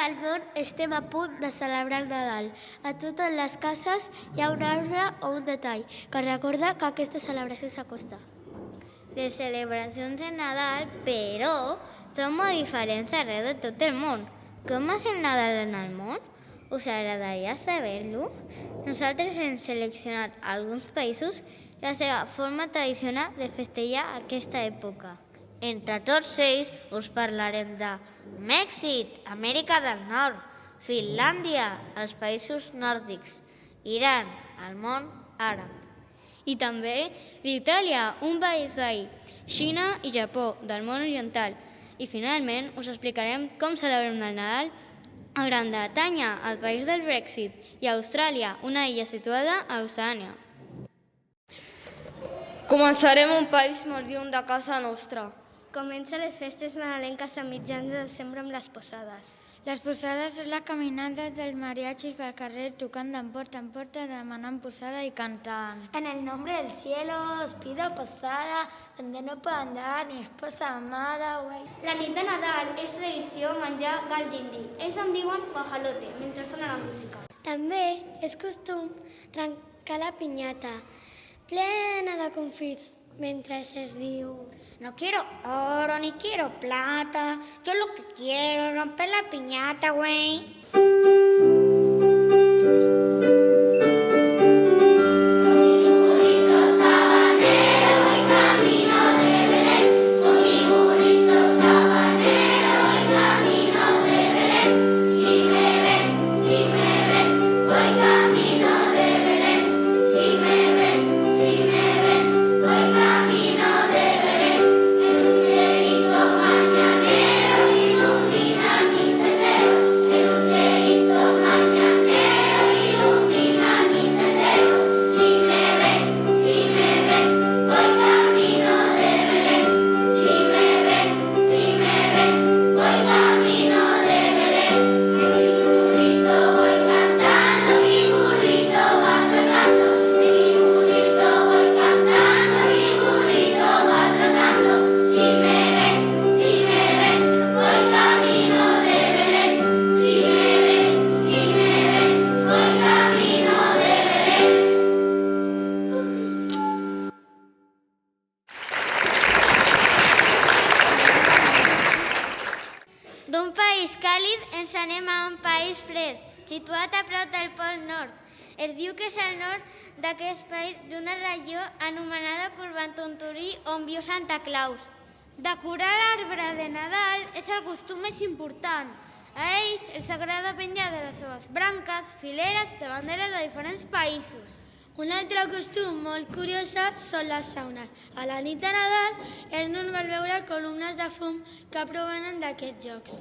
el món estem a punt de celebrar el Nadal. A totes les cases hi ha un arbre o un detall que recorda que aquesta celebració s'acosta. Les celebracions de Nadal, però, són molt diferents arreu de tot el món. Com és el Nadal en el món? Us agradaria saber-lo? Nosaltres hem seleccionat alguns països i la seva forma tradicional de festejar aquesta època. Entre tots ells us parlarem de Mèxic, Amèrica del Nord, Finlàndia, els països nòrdics, Iran, el món àrab. I també d'Itàlia, un país veí, Xina i Japó, del món oriental. I finalment us explicarem com celebrem el Nadal a Gran Bretanya, el país del Brexit, i a Austràlia, una illa situada a Oceania. Començarem un país molt lluny de casa nostra. Comença les festes nadalenques a mitjans de desembre amb les posades. Les posades són les caminades dels mariachis pel carrer tocant de porta en porta, demanant posada i cantant. En el nombre del cielo os pido posada, donde no puedan dar ni esposa amada, güey. La nit de Nadal és tradició menjar gall d'indi. Ells en diuen guajalote, mentre sona la música. També és costum trencar la piñata, plena de confits, mentre es diu: No quiero oro ni quiero plata, yo lo que quiero es romper la piñata, güey. D'un país càlid ens anem a un país fred, situat a prop del Pol Nord. Es diu que és al nord d'aquest país d'una regió anomenada Corbantonturí on viu Santa Claus. Decorar l'arbre de Nadal és el costum més important. A ells els agrada penjar de les seves branques fileres de banderes de diferents països. Un altre costum molt curiós són les saunes. A la nit de Nadal és normal veure columnes de fum que provenen d'aquests jocs.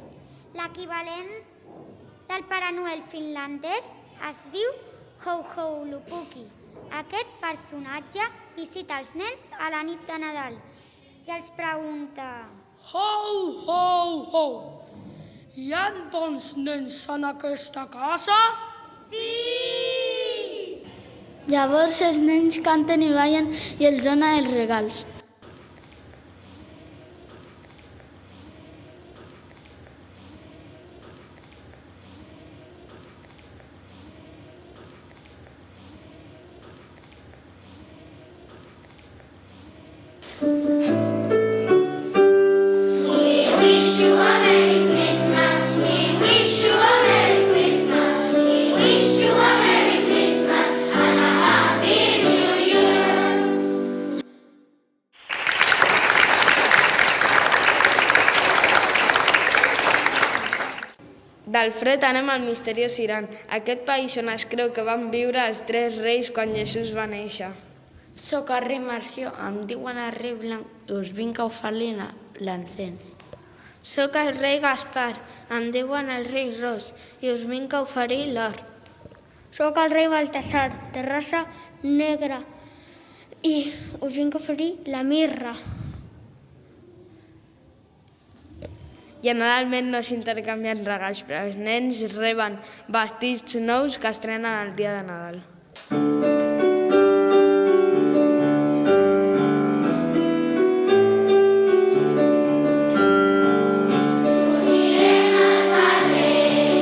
L'equivalent del Pare Noel finlandès es diu Houhoulupuki. Aquest personatge visita els nens a la nit de Nadal i els pregunta: Ho, ho, ho! Hi ha bons nens en aquesta casa? Llavors els nens canten i ballen i els dona els regals. Del fred anem al misteriós Iran, aquest país on es creu que van viure els 3 reis quan Jesús va néixer. Soc el rei Marció, em diuen el rei blanc i us vinc a oferir l'encens. Soc el rei Gaspar, em diuen el rei Ros i us vinc a oferir l'or. Soc el rei Baltasar, de raça negra, i us vinc a oferir la mirra. Generalment no s'intercanvien regals, però els nens reben vestits nous que estrenen el dia de Nadal. Sortirem al carrer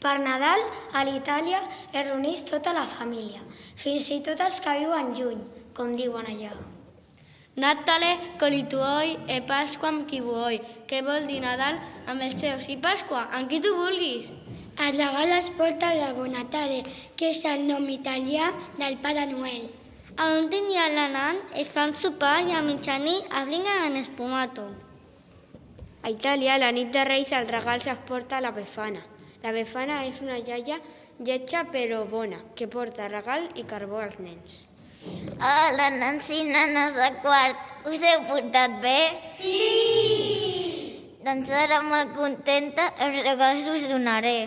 per Nadal, a l'Itàlia es reuneix tota la família, fins i tot els que viuen lluny, com diuen allà. Natale con i tuoi e Pasqua amb qui vuoi, que vol dir Nadal amb els teus i Pasqua amb qui tu vulguis. Els regals porten la Bonatade, que és el nom italià del Pare Noel. A l'últim dia de Nadal es fan sopar i a mitjanit es brinquen en espumato. A Itàlia, la nit de Reis, els regals es porta la Befana. La Befana és una iaia lletja però bona, que porta regal i carbó als nens. Hola, nens i nenes de quart. Us heu portat bé? Sí! Doncs ara molt contenta, els regals us donaré.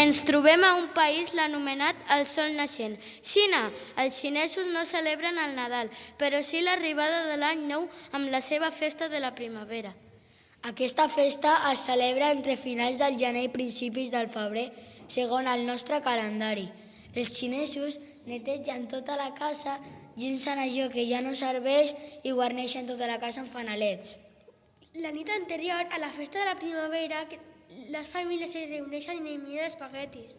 Ens trobem a un país l'anomenat el Sol Naixent, Xina. Els xinesos no celebren el Nadal, però sí l'arribada de l'any nou amb la seva festa de la primavera. Aquesta festa es celebra entre finals del gener i principis del febrer, segons el nostre calendari. Els xinesos netegen tota la casa, llencen allò que ja no serveix i guarneixen tota la casa amb fanalets. La nit anterior a la festa de la primavera, les famílies es reuneixen i mengen espaguetis.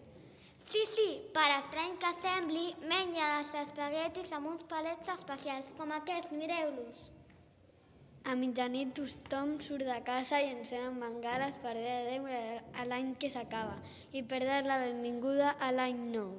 Sí, per estrany que sembli, menja els espaguetis amb uns palets especials, com aquests, mireu-los. A mitjanit tothom surt de casa i encenen bengales per dir adéu a l'any que s'acaba i per dar la benvinguda a l'any nou.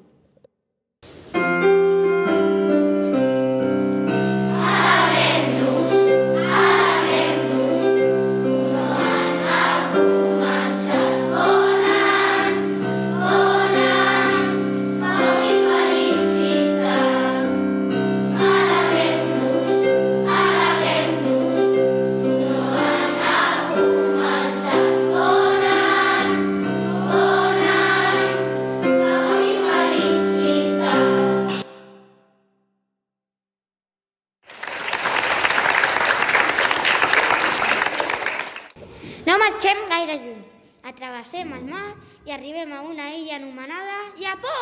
No marxem gaire lluny. Travessem el mar i arribem a una illa anomenada Japó.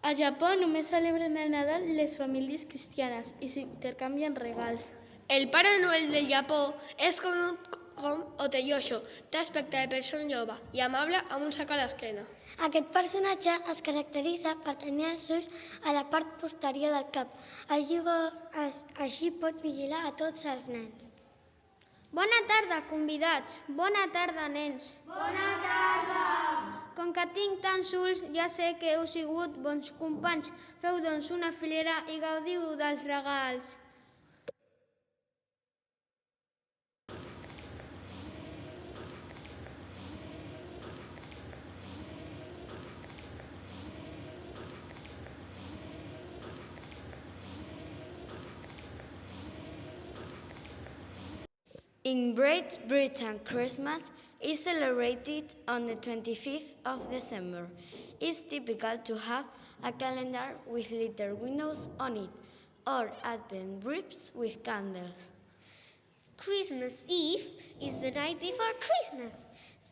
A Japó només celebren el Nadal les famílies cristianes i s'intercanvien regals. El Pare Noel del Japó és com Oteyosho, té aspecte de persona jove i amable amb un sac a l'esquena. Aquest personatge es caracteritza per tenir els ulls a la part posterior del cap. Així pot vigilar a tots els nens. Bona tarda, convidats. Bona tarda, nens. Bona tarda. Com que tinc tants ulls, ja sé que heu sigut bons companys. Feu doncs una filera i gaudiu dels regals. In Great Britain, Christmas is celebrated on the 25th of December. It's typical to have a calendar with little windows on it, or advent wreaths with candles. Christmas Eve is the night before Christmas.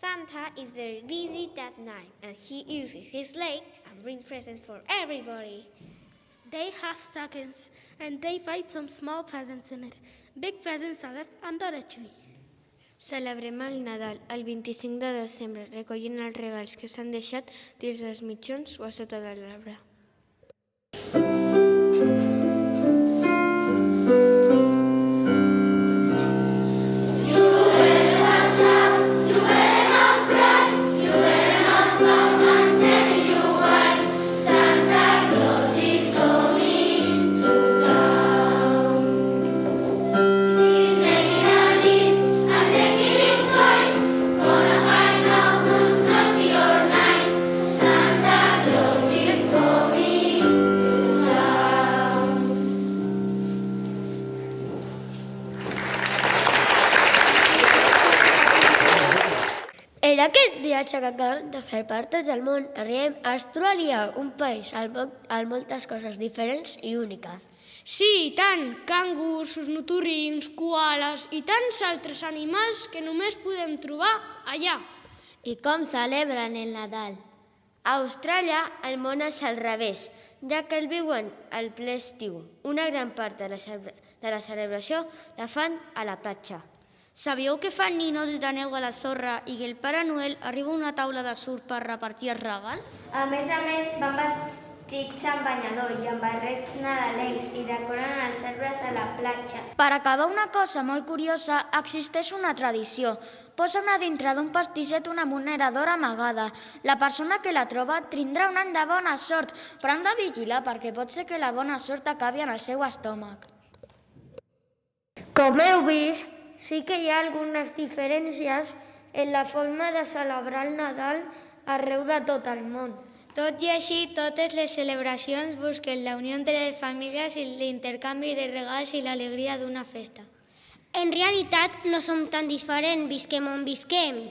Santa is very busy that night and he uses his sleigh and bring presents for everybody. They have stockings and they find some small presents in it. Big presents are left under the tree. Celebrem el Nadal el 25 de desembre, recollint els regals que s'han deixat dins dels mitjons o a sota de l'arbre. En aquest viatge que acabem de fer per tot el món, arribem a Austràlia, un país amb moltes coses diferents i úniques. Sí, i tant! Cangurs, ornitorrincs, koalas i tants altres animals que només podem trobar allà. I com celebren el Nadal? A Austràlia el món és al revés, ja que el viuen al ple estiu. Una gran part de la celebració la fan a la platja. Sabíeu que fan ninots de neu a la sorra i que el Pare Noel arriba a una taula de surf per repartir els regals? A més, van vestits amb banyador i amb barrets nadalencs i decoren els arbres a la platja. Per acabar una cosa molt curiosa, existeix una tradició. Posen a dintre d'un pastisset una moneda d'or amagada. La persona que la troba tindrà un any de bona sort, però han de vigilar perquè pot ser que la bona sort acabi en el seu estómac. Com heu vist, sí que hi ha algunes diferències en la forma de celebrar el Nadal arreu de tot el món. Tot i així, totes les celebracions busquen la unió entre les famílies i l'intercanvi de regals i l'alegria d'una festa. En realitat, no som tan diferents, visquem on visquem.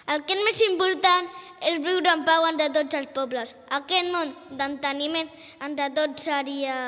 El que és més important és viure en pau entre tots els pobles. Aquest món d'enteniment entre tots seria...